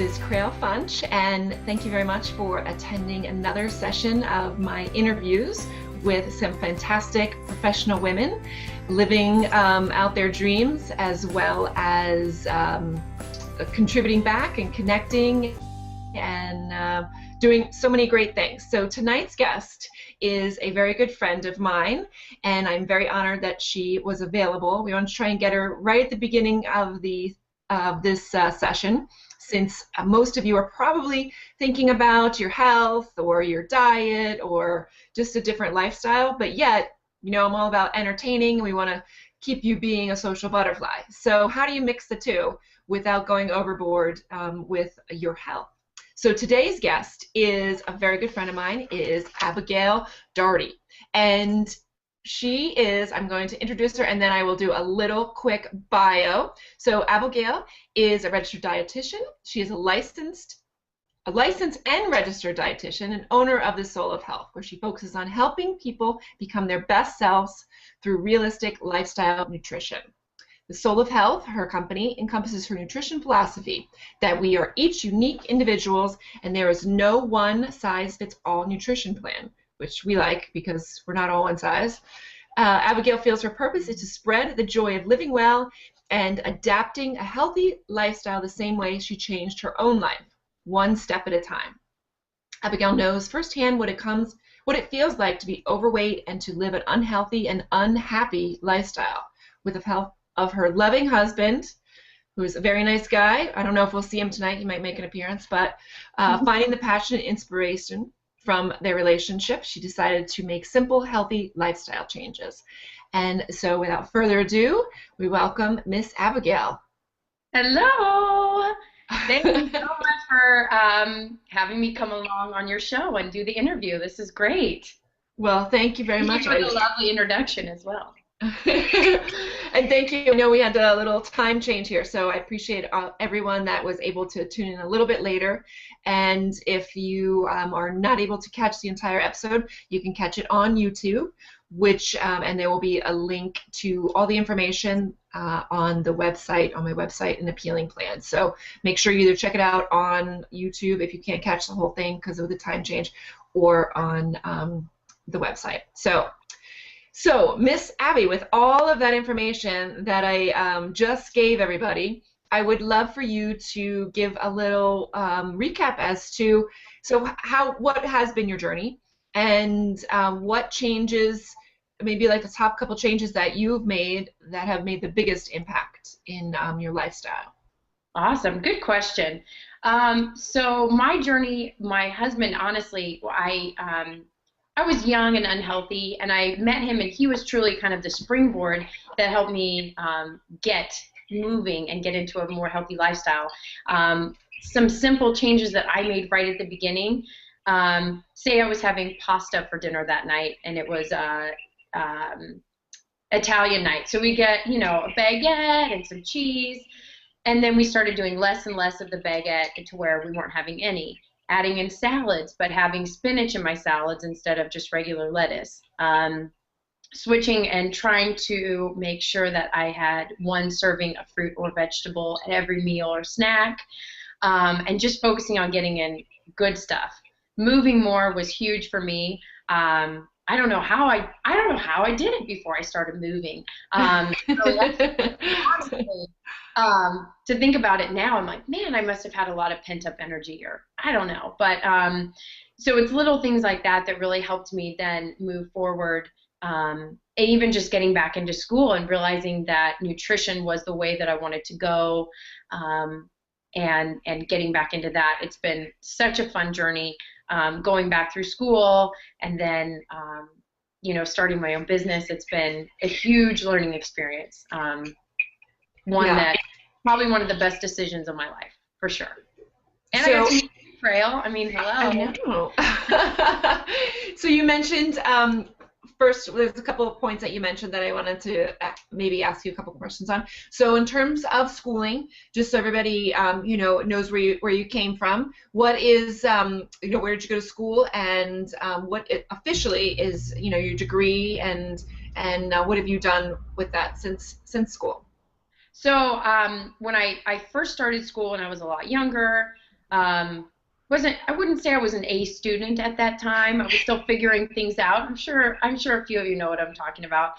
is Krayl Funch, and thank you very much for attending another session of my interviews with some fantastic professional women living out their dreams, as well as contributing back and connecting and doing so many great things. So tonight's guest is a very good friend of mine, and I'm very honored that she was available. We want to try and get her right at the beginning of this session, since most of you are probably thinking about your health or your diet or just a different lifestyle, but yet, you know, I'm all about entertaining, and we want to keep you being a social butterfly. So how do you mix the two without going overboard with your health? So today's guest is a very good friend of mine, is Abigail Dougerty. And she is, I'm going to introduce her and then I will do a little quick bio. So Abigail is a registered dietitian. She is a licensed and registered dietitian and owner of the Soul of Health, where she focuses on helping people become their best selves through realistic lifestyle nutrition. The Soul of Health, her company, encompasses her nutrition philosophy that we are each unique individuals and there is no one-size-fits-all nutrition plan, which we like because we're not all one size. Abigail feels her purpose is to spread the joy of living well and adapting a healthy lifestyle the same way she changed her own life, one step at a time. Abigail knows firsthand what it feels like to be overweight and to live an unhealthy and unhappy lifestyle with the help of her loving husband, who is a very nice guy. I don't know if we'll see him tonight. He might make an appearance, but finding the passion and inspiration from their relationship, she decided to make simple, healthy lifestyle changes. And so without further ado, we welcome Miss Abigail. Hello! Thank you so much for having me come along on your show and do the interview. This is great. Well, thank you very much. You did a lovely introduction as well. And thank you. I know we had a little time change here, so I appreciate everyone that was able to tune in a little bit later. And if you are not able to catch the entire episode, you can catch it on YouTube, which and there will be a link to all the information on the website, on my website, and appealing plan. So make sure you either check it out on YouTube if you can't catch the whole thing because of the time change, or on the website. So, Miss Abby, with all of that information that I just gave everybody, I would love for you to give a little recap as to what has been your journey and what changes, maybe like the top couple changes that you've made that have made the biggest impact in your lifestyle. Awesome. Good question. So my journey, my husband, honestly, I was young and unhealthy, and I met him, and he was truly kind of the springboard that helped me get moving and get into a more healthy lifestyle. Some simple changes that I made right at the beginning. Say I was having pasta for dinner that night, and it was Italian night. So we get, a baguette and some cheese, and then we started doing less and less of the baguette to where we weren't having any. Adding in salads, but having spinach in my salads instead of just regular lettuce. Switching and trying to make sure that I had one serving of fruit or vegetable at every meal or snack, and just focusing on getting in good stuff. Moving more was huge for me. I don't know how I did it before I started moving. To think about it now, I'm like, man, I must have had a lot of pent-up energy, or I don't know. But so it's little things like that that really helped me then move forward. And even just getting back into school and realizing that nutrition was the way that I wanted to go, and getting back into that. It's been such a fun journey, going back through school and then starting my own business. It's been a huge learning experience. That probably one of the best decisions of my life, for sure. And I got to meet Krayl. I mean, hello. I know. So you mentioned first, there's a couple of points that you mentioned that I wanted to maybe ask you a couple of questions on. So in terms of schooling, just so everybody knows where you came from, what is where did you go to school, and what it officially is your degree, and what have you done with that since school? So when I first started school when I was a lot younger, I wouldn't say I was an A student at that time. I was still figuring things out. I'm sure a few of you know what I'm talking about.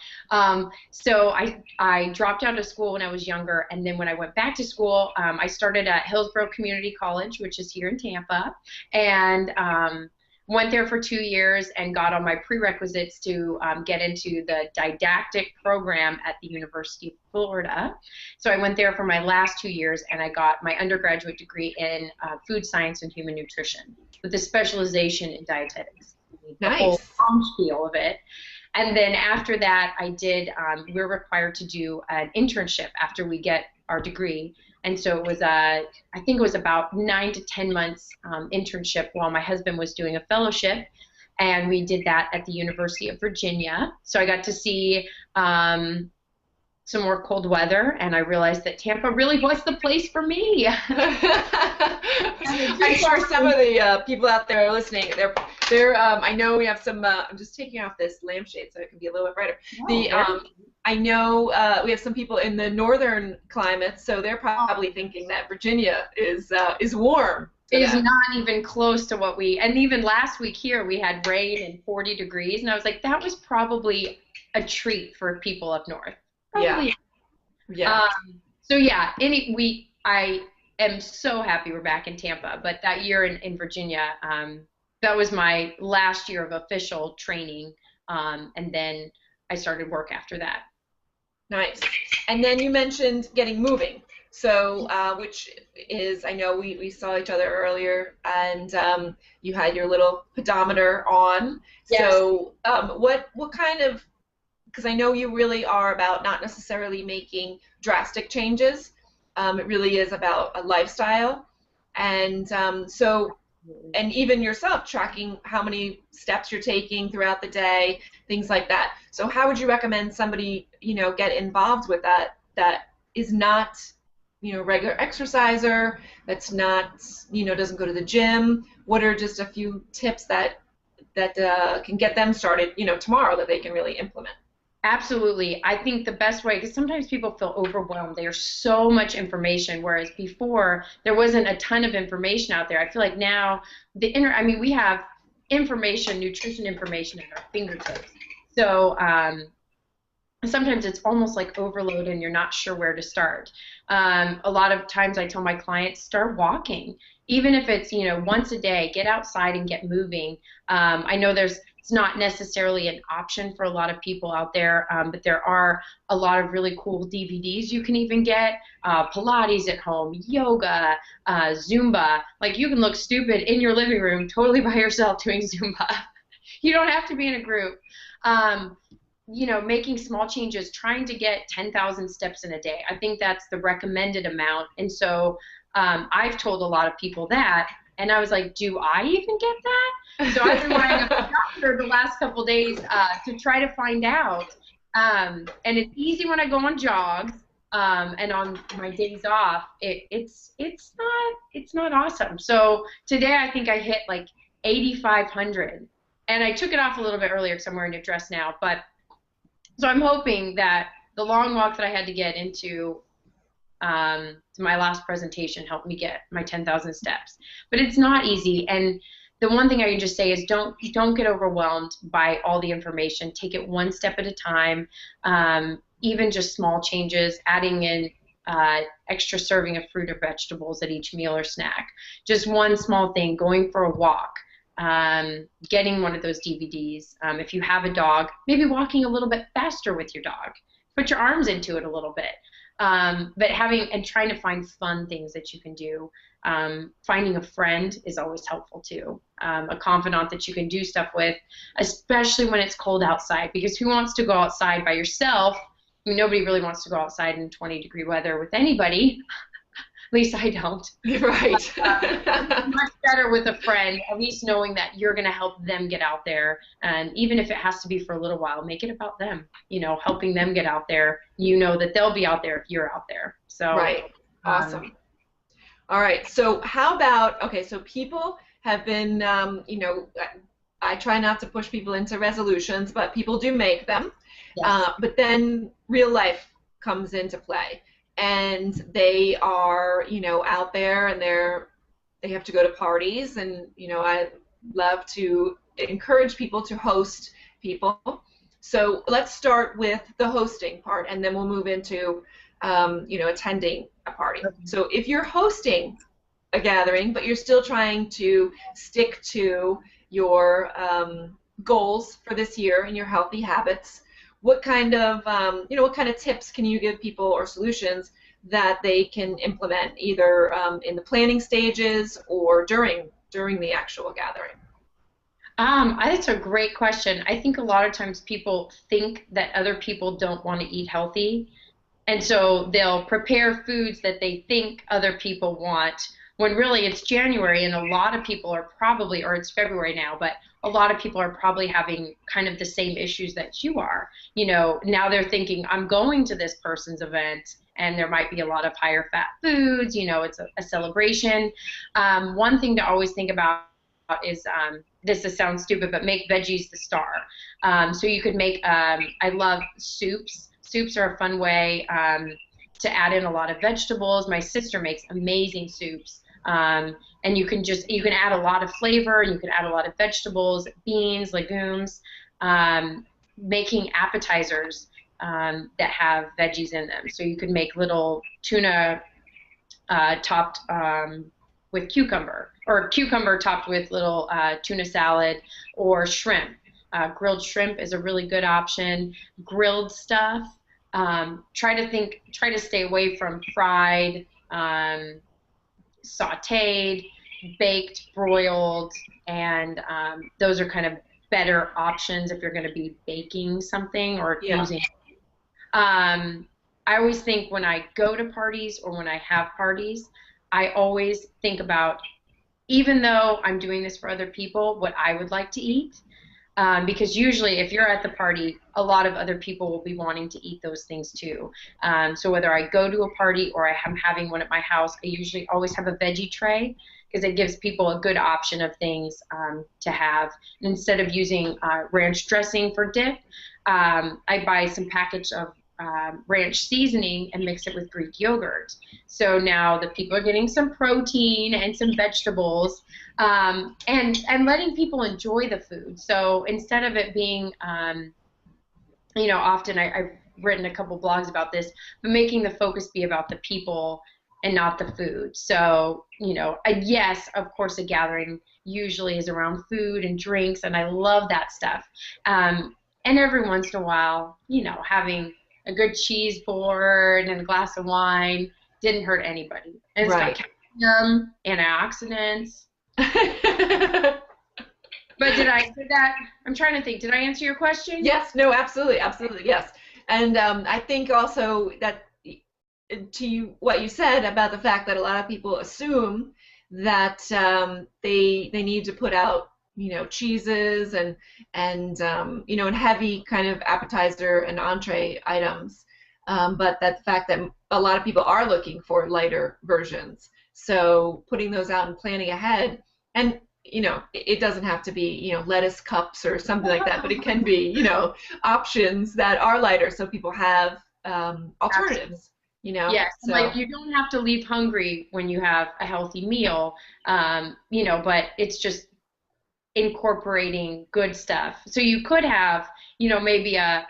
So I dropped out of school when I was younger, and then when I went back to school, I started at Hillsborough Community College, which is here in Tampa, and went there for 2 years and got on my prerequisites to get into the didactic program at the University of Florida. So I went there for my last 2 years, and I got my undergraduate degree in food science and human nutrition with a specialization in dietetics. The whole feel of it. And then after that, we're required to do an internship after we get our degree. And so it was I think it was about 9 to 10 months internship while my husband was doing a fellowship, and we did that at the University of Virginia. So I got to see some more cold weather, and I realized that Tampa really was the place for me. I'm sure some of the people out there listening, I know we have some. I'm just taking off this lampshade so it can be a little bit brighter. I know we have some people in the northern climates, so they're probably thinking that Virginia is warm. It is not even close to what and even last week here we had rain and 40 degrees, and I was like, that was probably a treat for people up north. Probably. Yeah. So yeah, I am so happy we're back in Tampa, but that year in Virginia, that was my last year of official training, and then I started work after that. Nice. And then you mentioned getting moving. So, which is, I know we saw each other earlier, and you had your little pedometer on. Yes. So, what kind of, because I know you really are about not necessarily making drastic changes. It really is about a lifestyle, and and even yourself tracking how many steps you're taking throughout the day, things like that. So how would you recommend somebody, get involved with that is not, regular exerciser, that's not, doesn't go to the gym? What are just a few tips that can get them started, tomorrow, that they can really implement? Absolutely. I think the best way, because sometimes people feel overwhelmed. There's so much information, whereas before there wasn't a ton of information out there. I feel like now we have information, nutrition information at our fingertips. So sometimes it's almost like overload and you're not sure where to start. A lot of times I tell my clients, start walking. Even if it's, once a day, get outside and get moving. I know it's not necessarily an option for a lot of people out there, but there are a lot of really cool DVDs you can even get. Pilates at home, yoga, Zumba. Like, you can look stupid in your living room totally by yourself doing Zumba. You don't have to be in a group. Making small changes, trying to get 10,000 steps in a day. I think that's the recommended amount. And so I've told a lot of people that, and I was like, do I even get that? So I've been wearing a doctor the last couple days to try to find out. And it's easy when I go on jogs, and on my days off, it's not awesome. So today I think I hit like 8,500, and I took it off a little bit earlier because I'm wearing a dress now. But so I'm hoping that the long walk that I had to get into to my last presentation helped me get my 10,000 steps. But it's not easy, and the one thing I can just say is don't get overwhelmed by all the information. Take it one step at a time. Even just small changes, adding in extra serving of fruit or vegetables at each meal or snack. Just one small thing, going for a walk, getting one of those DVDs. If you have a dog, maybe walking a little bit faster with your dog. Put your arms into it a little bit. But trying to find fun things that you can do. Finding a friend is always helpful too. A confidant that you can do stuff with, especially when it's cold outside, because who wants to go outside by yourself? I mean, nobody really wants to go outside in 20-degree weather with anybody. At least I don't. Right. Much better with a friend, at least knowing that you're going to help them get out there. And even if it has to be for a little while, make it about them, helping them get out there. You know that they'll be out there if you're out there. So right. Awesome. All right. So how about, so people have been, I try not to push people into resolutions, but people do make them. Yes. But then real life comes into play. And they are, out there, and they're they have to go to parties, and I love to encourage people to host people. So let's start with the hosting part, and then we'll move into attending a party. Okay. So if you're hosting a gathering, but you're still trying to stick to your goals for this year and your healthy habits, what kind of tips can you give people, or solutions that they can implement either in the planning stages or during the actual gathering? That's a great question. I think a lot of times people think that other people don't want to eat healthy, and so they'll prepare foods that they think other people want, when really it's January and a lot of people are probably, or it's February now, but a lot of people are probably having kind of the same issues that you are. Now they're thinking, I'm going to this person's event and there might be a lot of higher fat foods, it's a celebration. One thing to always think about is, this sounds stupid, but make veggies the star. So you could make, I love soups. Soups are a fun way to add in a lot of vegetables. My sister makes amazing soups. And you can add a lot of flavor, and you can add a lot of vegetables, beans, legumes, making appetizers that have veggies in them. So you could make little tuna topped with cucumber, or cucumber topped with little tuna salad, or shrimp. Grilled shrimp is a really good option. Grilled stuff. Try to stay away from fried, sautéed, baked, broiled, and those are kind of better options if you're going to be baking something or using. I always think when I go to parties or when I have parties, I always think about, even though I'm doing this for other people, what I would like to eat. Because usually if you're at the party, a lot of other people will be wanting to eat those things too. So whether I go to a party or I'm having one at my house, I usually always have a veggie tray, because it gives people a good option of things to have. And instead of using ranch dressing for dip, I buy some package of ranch seasoning and mix it with Greek yogurt. So now the people are getting some protein and some vegetables, and letting people enjoy the food. So instead of it being, often I've written a couple blogs about this, but making the focus be about the people and not the food. So, yes, of course, a gathering usually is around food and drinks, and I love that stuff. And every once in a while, having a good cheese board and a glass of wine didn't hurt anybody. And it's got calcium, antioxidants. But I'm trying to think, did I answer your question? Yes, no, absolutely, yes. And I think also that what you said about the fact that a lot of people assume that they need to put out cheeses and heavy kind of appetizer and entree items, but that the fact that a lot of people are looking for lighter versions. So putting those out and planning ahead, and it doesn't have to be lettuce cups or something like that, but it can be options that are lighter, so people have alternatives. Yes, so. Like you don't have to leave hungry when you have a healthy meal, but it's just incorporating good stuff. So you could have, maybe a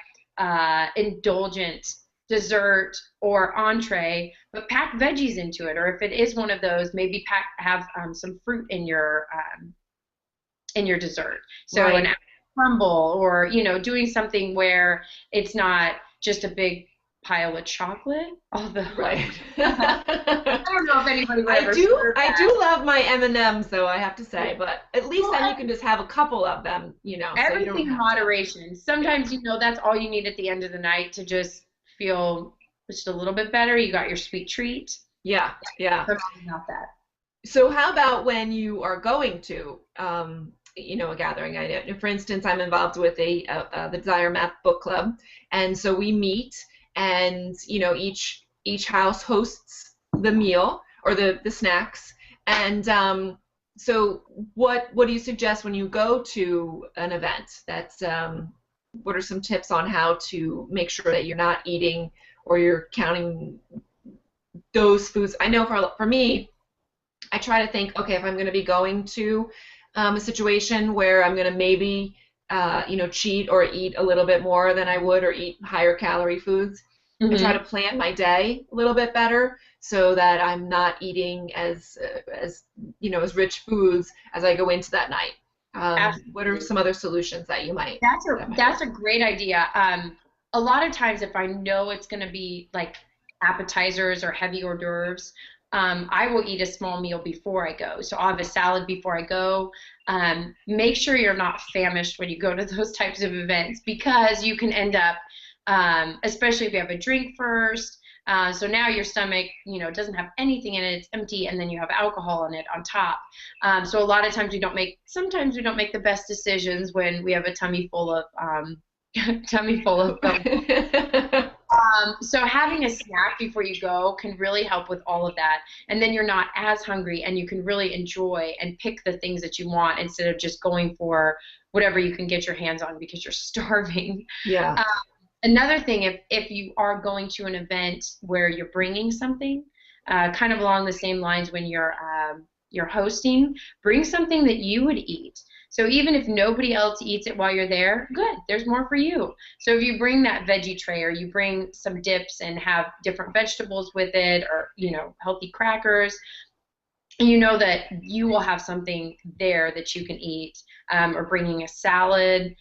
indulgent dessert or entree, but pack veggies into it. Or if it is one of those, maybe have some fruit in your dessert. So an apple crumble, or doing something where it's not just a big pile of chocolate. Although I don't know if anybody would ever serve that. I do love my M&Ms, though, I have to say, but at least then you can just have a couple of them, Everything in moderation. Sometimes that's all you need at the end of the night to just feel just a little bit better. You got your sweet treat. Yeah. Not that. So how about when you are going to a gathering? For instance, I'm involved with the Desire Map book club, and so we meet, and each house hosts the meal or the snacks, and so what do you suggest when you go to an event? That's what are some tips on how to make sure that you're not eating or you're counting those foods? I know for me, I try to think, okay, if I'm going to be going to a situation where I'm going to maybe, cheat or eat a little bit more than I would or eat higher calorie foods, I try to Mm-hmm. plan my day a little bit better so that I'm not eating as rich foods as I go into that night. What are Absolutely. some other solutions that you might that might That's work? a great idea. A lot of times, if I know it's going to be like appetizers or heavy hors d'oeuvres, I will eat a small meal before I go. So I'll have a salad before I go. Make sure you're not famished when you go to those types of events because you can end up, especially if you have a drink first. So now your stomach, doesn't have anything in it; it's empty, and then you have alcohol in it on top. So a lot of times sometimes we don't make the best decisions when we have a tummy full of tummy full of so having a snack before you go can really help with all of that. And then you're not as hungry and you can really enjoy and pick the things that you want instead of just going for whatever you can get your hands on because you're starving. Yeah. Um, Another thing, if you are going to an event where you're bringing something, kind of along the same lines when you're hosting, bring something that you would eat. So even if nobody else eats it while you're there, good, there's more for you. So if you bring that veggie tray or you bring some dips and have different vegetables with it or, healthy crackers, you know that you will have something there that you can eat, or bringing a salad.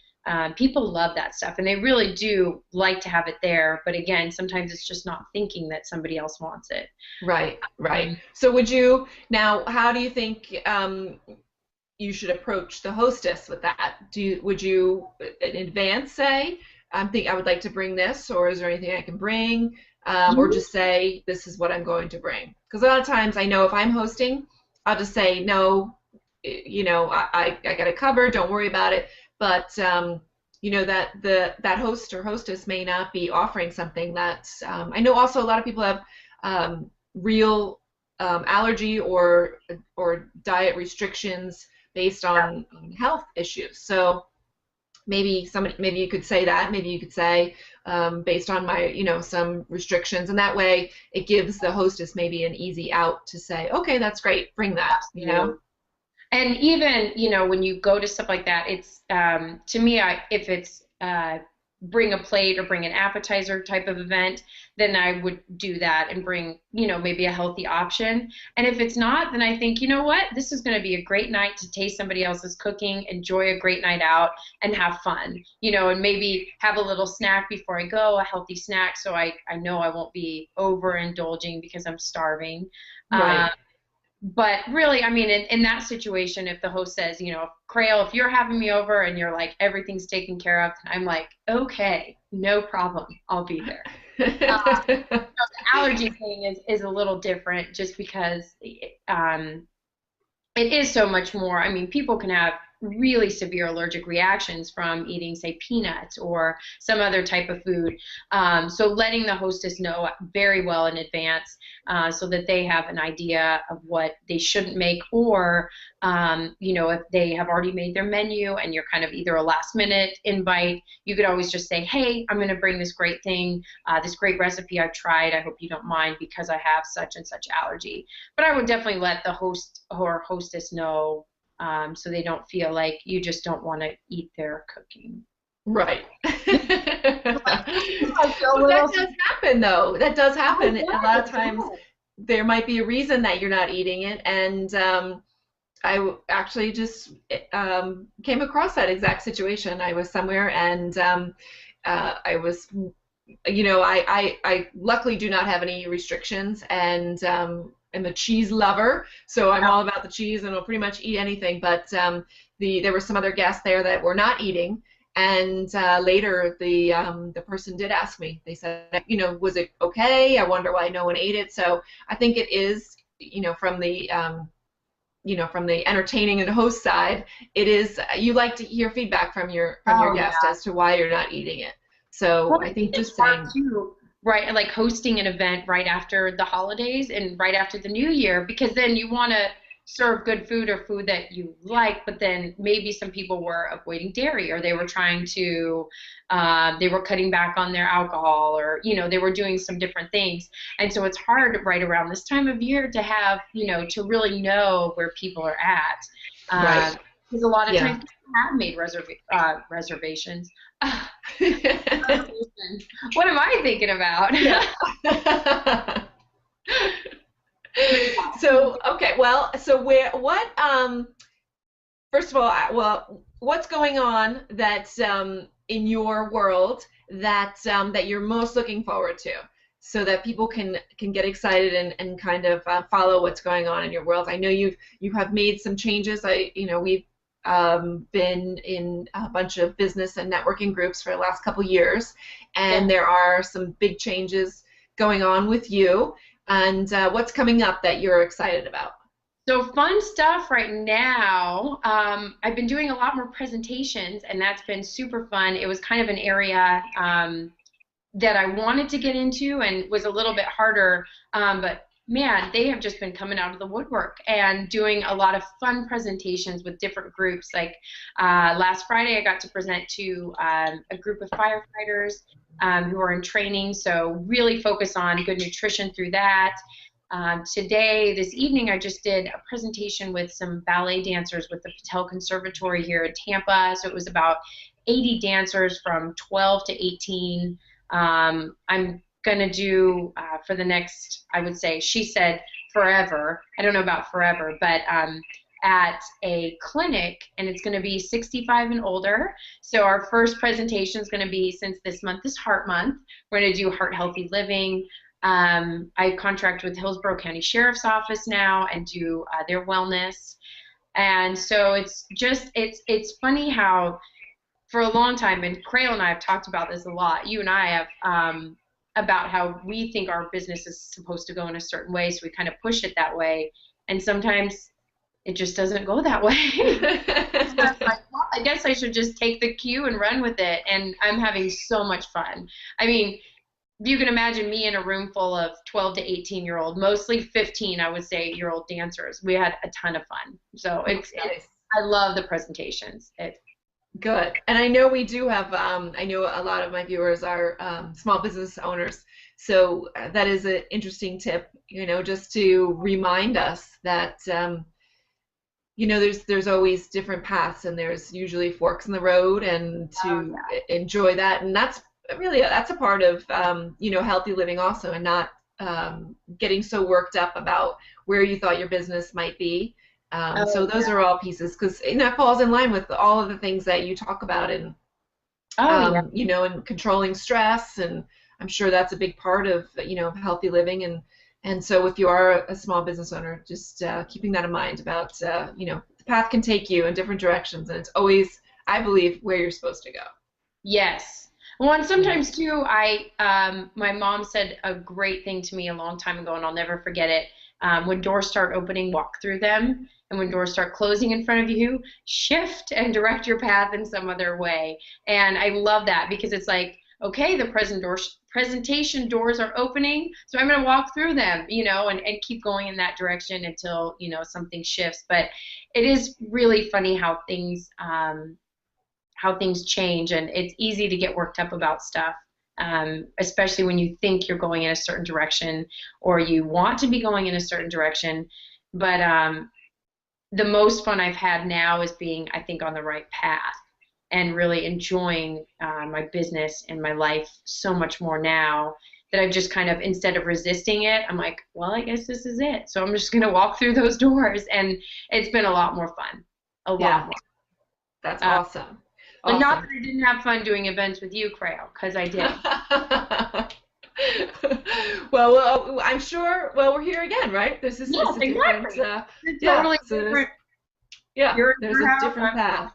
People love that stuff, and they really do like to have it there. But again, sometimes it's just not thinking that somebody else wants it. Right, right. Um, So how do you think you should approach the hostess with that? Would you in advance say, I would like to bring this, or is there anything I can bring? Or you, just say, this is what I'm going to bring. Because a lot of times I know if I'm hosting, I'll just say, no, I got it covered, don't worry about it. But that host or hostess may not be offering something that's I know also a lot of people have real allergy or diet restrictions based on health issues. So maybe you could say that. Maybe you could say based on my some restrictions, and that way it gives the hostess maybe an easy out to say, okay, that's great, bring that. absolutely. And even, when you go to stuff like that, it's to me, if it's bring a plate or bring an appetizer type of event, then I would do that and bring, maybe a healthy option. And if it's not, then I think, you know what, this is going to be a great night to taste somebody else's cooking, enjoy a great night out, and have fun, and maybe have a little snack before I go, a healthy snack, so I know I won't be overindulging because I'm starving. Um, Right. but really, I mean, in that situation, if the host says, Krayl, if you're having me over and you're like, everything's taken care of, I'm like, okay, no problem, I'll be there. The allergy thing is a little different just because it is so much more. I mean, people can have really severe allergic reactions from eating, say, peanuts or some other type of food. So letting the hostess know very well in advance so that they have an idea of what they shouldn't make, or, if they have already made their menu and you're kind of either a last minute invite, you could always just say, hey, I'm going to bring this great thing, this great recipe I've tried. I hope you don't mind because I have such and such allergy. But I would definitely let the host or hostess know, so they don't feel like you just don't want to eat their cooking. Right. I feel a But little. that does happen, though. That does Oh, happen. yeah, A lot of it times does. there might be a reason that you're not eating it. And actually just came across that exact situation. I was somewhere and I was, I luckily do not have any restrictions and I'm a cheese lover. So I'm all about the cheese and will pretty much eat anything. But there were some other guests there that were not eating. And later, the person did ask me. They said, was it okay? I wonder why no one ate it. So I think it is, from the entertaining and host side, it is you like to hear feedback from your Oh, guest yeah. as to why you're not eating it. So Well, I I think think it's just hard saying, too, right? Like hosting an event right after the holidays and right after the new year, because then you want to serve good food or food that you like, but then maybe some people were avoiding dairy, or they were trying to, they were cutting back on their alcohol, or, they were doing some different things. And so it's hard right around this time of year to have, to really know where people are at. Right. Because a lot of Yeah. times people have made reservations. What am I thinking about? Yeah. So, okay, well, so first of all, what's going on that's in your world that you're most looking forward to, so that people can get excited and kind of follow what's going on in your world? I know you have made some changes. We've been in a bunch of business and networking groups for the last couple years, and there are some big changes going on with you. And what's coming up that you're excited about? So fun stuff right now. I've been doing a lot more presentations, and that's been super fun. It was kind of an area that I wanted to get into and was a little bit harder, but man, they have just been coming out of the woodwork and doing a lot of fun presentations with different groups. Like last Friday, I got to present to a group of firefighters who are in training, so really focus on good nutrition through that. This evening, I just did a presentation with some ballet dancers with the Patel Conservatory here in Tampa. So it was about 80 dancers from 12 to 18. I'm going to do for the next, I would say, she said forever. I don't know about forever, but at a clinic, and it's going to be 65 and older. So our first presentation is going to be, since this month is Heart Month, we're going to do heart healthy living. I contract with Hillsborough County Sheriff's Office now and do their wellness. And so it's funny how for a long time, and Krayl and I have talked about this a lot, you and I have, about how we think our business is supposed to go in a certain way, so we kind of push it that way, and sometimes it just doesn't go that way. So I'm like, well, I guess I should just take the cue and run with it, and I'm having so much fun. I mean, you can imagine me in a room full of 12 to 18-year-old, mostly 15, I would say, year-old dancers. We had a ton of fun. So I love the presentations. Good. And I know we do have, I know a lot of my viewers are small business owners. So that is an interesting tip, just to remind us that, there's always different paths, and there's usually forks in the road, and to enjoy that. And that's a part of, healthy living also, and not getting so worked up about where you thought your business might be. So those are all pieces, because that falls in line with all of the things that you talk about, and and controlling stress, and I'm sure that's a big part of healthy living, and so if you are a small business owner, just keeping that in mind about the path can take you in different directions, and it's always, I believe, where you're supposed to go. Yes. Well, and sometimes too, my mom said a great thing to me a long time ago, and I'll never forget it. When doors start opening, walk through them. And when doors start closing in front of you, shift and direct your path in some other way. And I love that, because it's like, okay, the presentation doors are opening, so I'm going to walk through them, and keep going in that direction until, something shifts. But it is really funny how things change, and it's easy to get worked up about stuff. Especially when you think you're going in a certain direction, or you want to be going in a certain direction. But the most fun I've had now is being, I think, on the right path, and really enjoying my business and my life so much more now, that I've just kind of, instead of resisting it, I'm like, well, I guess this is it. So I'm just going to walk through those doors, and it's been a lot more fun. A lot more. That's awesome. But not that I didn't have fun doing events with you, Krayl, because I did. Well, I'm sure. Well, we're here again, right? This is just a different. Totally different. There's a different path.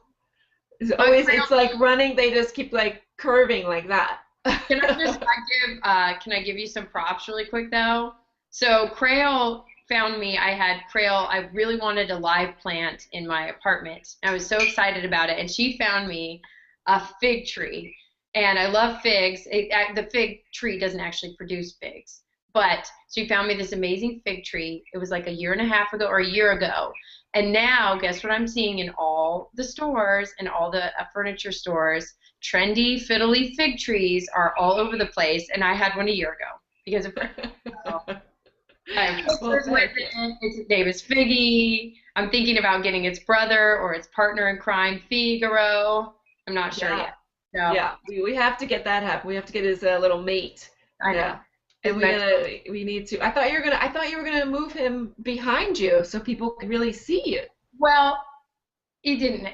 It's always, it's like running. They just keep like curving like that. Can I give you some props really quick though? So Krayl found me. I really wanted a live plant in my apartment. I was so excited about it, and she found me a fig tree. And I love figs. The fig tree doesn't actually produce figs, But she found me this amazing fig tree. It was like a year and a half ago or a year ago. And now, guess what I'm seeing in all the stores and all the furniture stores? Trendy, fiddly fig trees are all over the place. And I had one a year ago because of her. So, I have pictures with it. Its name is Figgy. I'm thinking about getting its brother or its partner in crime, Figaro. I'm not sure yet. So, yeah, we have to get that happen. We have to get his little mate. I know. And we need to. I thought you were gonna move him behind you so people could really see you. Well, it didn't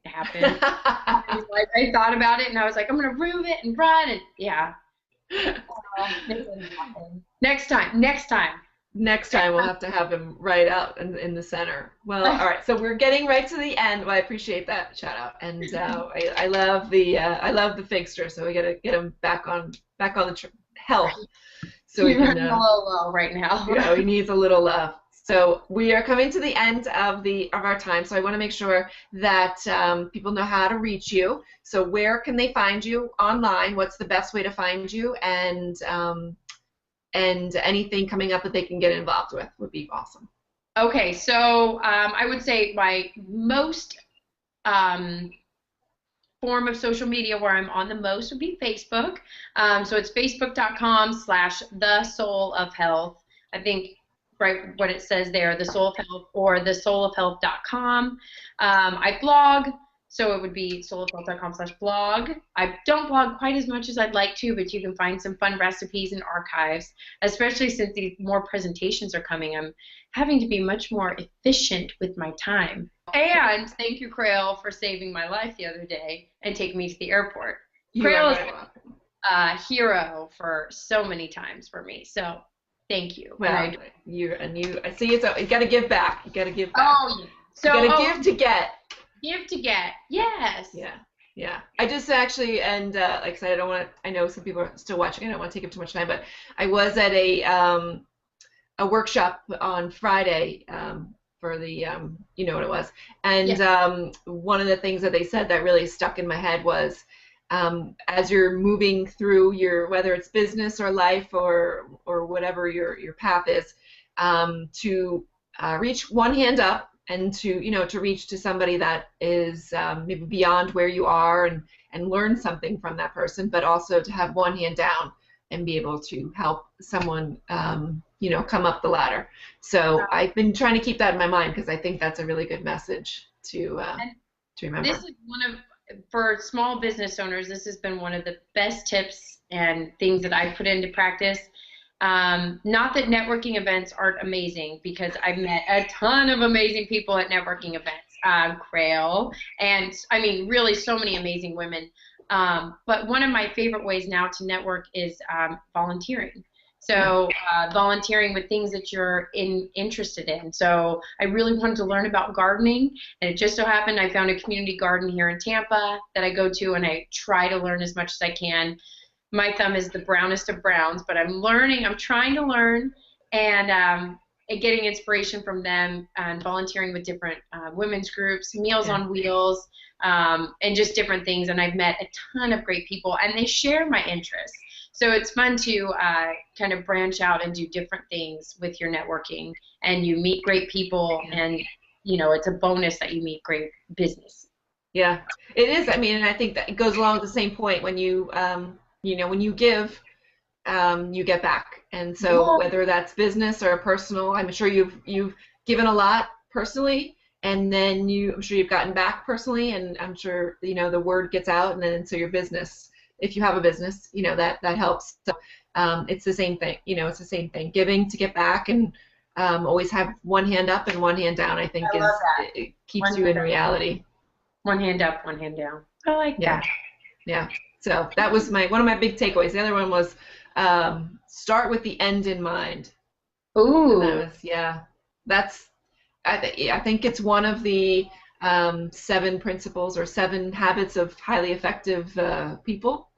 happen. I thought about it and I was like, I'm gonna move it and run and yeah. It didn't happen. Next time. Next time we'll have to have him right out in the center. Well, all right. So we're getting right to the end. Well, I appreciate that shout out, and I love the figster. So we gotta get him back on the health. So we can. A little low right now. Yeah, he needs a little love. So we are coming to the end of our time. So I want to make sure that people know how to reach you. So where can they find you online? What's the best way to find you? And anything coming up that they can get involved with would be awesome. Okay, so I would say my most form of social media where I'm on the most would be Facebook. So it's facebook.com/thesoulofhealth. I think right what it says there, the soul of health, or thesoulofhealth.com. I blog. So it would be soulofhealth.com/blog. I don't blog quite as much as I'd like to, but you can find some fun recipes and archives, especially since these more presentations are coming. I'm having to be much more efficient with my time. And thank you, Krayl, for saving my life the other day and taking me to the airport. Krayl is a hero for so many times for me. So thank you. Well, I see you got to give back. You got to give back. Oh, yeah. So you got to give to get. Give to get, yes. Yeah. I just actually, and like I said, I know some people are still watching. I don't want to take up too much time, but I was at a workshop on Friday for the, you know what it was. And one of the things that they said that really stuck in my head was, as you're moving through whether it's business or life or whatever your path is, to reach one hand up, and to reach to somebody that is maybe beyond where you are and learn something from that person, but also to have one hand down and be able to help someone come up the ladder. So I've been trying to keep that in my mind because I think that's a really good message to remember. This is for small business owners, this has been one of the best tips and things that I put into practice. Not that networking events aren't amazing, because I've met a ton of amazing people at networking events, Krayl, and I mean really so many amazing women. But one of my favorite ways now to network is volunteering. So volunteering with things that you're interested in. So I really wanted to learn about gardening, and it just so happened I found a community garden here in Tampa that I go to, and I try to learn as much as I can. My thumb is the brownest of browns, but I'm trying to learn, and getting inspiration from them, and volunteering with different women's groups, Meals on Wheels, and just different things. And I've met a ton of great people, and they share my interests. So it's fun to kind of branch out and do different things with your networking, and you meet great people, and it's a bonus that you meet great business. Yeah, it is. I mean, and I think that it goes along with the same point. When you when you give, you get back. And so whether that's business or personal, I'm sure you've given a lot personally, and then I'm sure you've gotten back personally, and I'm sure the word gets out, and then so your business, if you have a business, that helps. So it's the same thing. It's the same thing. Giving to get back, and always have one hand up and one hand down. I think it keeps you in reality. One hand up, one hand down. I like that. Yeah. So that was one of my big takeaways. The other one was start with the end in mind. Ooh. And I think it's one of the 7 principles or 7 habits of highly effective people.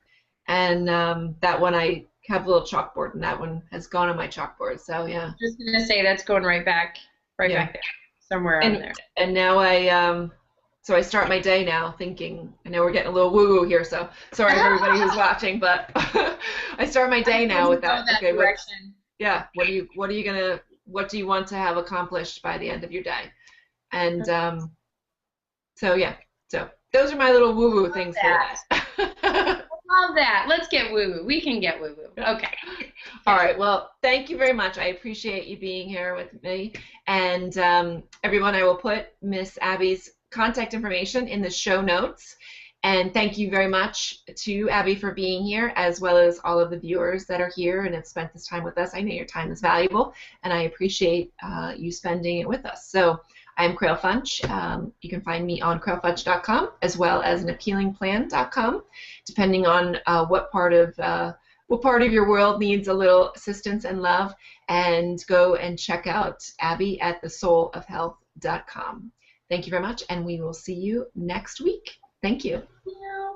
And that one I have a little chalkboard, and that one has gone on my chalkboard. So yeah. Just gonna say that's going right back there, somewhere on there. And now so I start my day now thinking, I know we're getting a little woo-woo here, so sorry for everybody who's watching, but I start my day now with that. Okay, Yeah. What do you want to have accomplished by the end of your day? And so yeah. So those are my little woo-woo things for today. Love that. Let's get woo-woo. We can get woo-woo. Okay. All right. Well, thank you very much. I appreciate you being here with me. And everyone, I will put Miss Abby's contact information in the show notes. And thank you very much to Abby for being here, as well as all of the viewers that are here and have spent this time with us. I know your time is valuable, and I appreciate you spending it with us. So I'm Krayl Funch. You can find me on kraylfunch.com, as well as anappealingplan.com, depending on what part of your world needs a little assistance and love. And go and check out Abby at thesoulofhealth.com. Thank you very much, and we will see you next week. Thank you. Yeah.